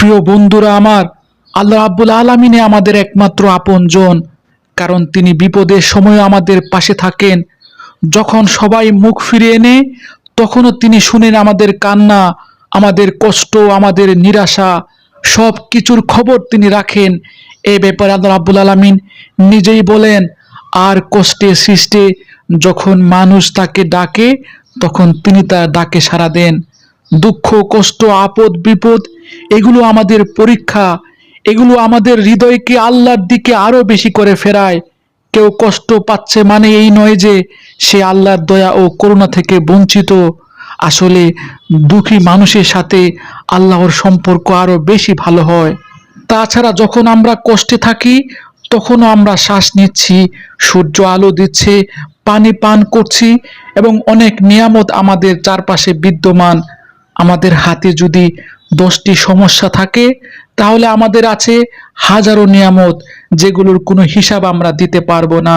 প্রিয় বন্ধুরা আমার, আল্লাহ রাব্বুল আলামিনে আমাদের একমাত্র আপনজন। কারণ তিনি বিপদের সময় আমাদের পাশে থাকেন। যখন সবাই মুখ ফিরিয়ে নেয়, তখনও তিনি শুনেন আমাদের কান্না, আমাদের কষ্ট, আমাদের নিরাশা, সব কিছুর খবর তিনি রাখেন। এই ব্যাপারে আল্লাহ রাব্বুল আলামিন নিজেই বলেন, আর কষ্টে সৃষ্টে যখন মানুষ তাকে ডাকে, তখন তিনি তার ডাকে সাড়া দেন। দুঃখ, কষ্ট, আপদ, বিপদ এগুলো আমাদের পরীক্ষা। এগুলো আমাদের হৃদয়কে আল্লাহর দিকে আরো বেশি করে ফেরায়। কেউ কষ্ট পাচ্ছে মানে এই নয় যে সে আল্লাহর দয়া ও করুণা থেকে বঞ্চিত। আসলে দুঃখী মানুষের সাথে আল্লাহর সম্পর্ক আরো বেশি ভালো হয়। তাছাড়া যখন আমরা কষ্টে থাকি, তখনও আমরা শ্বাস নিচ্ছি, সূর্য আলো দিচ্ছে, পানি পান করছি এবং অনেক নিয়ামত আমাদের চারপাশে বিদ্যমান। আমাদের হাতে যদি 10টি সমস্যা থাকে, তাহলে আমাদের আছে হাজারো নিয়ামত, যেগুলোর কোনো হিসাব আমরা দিতে পারবো না।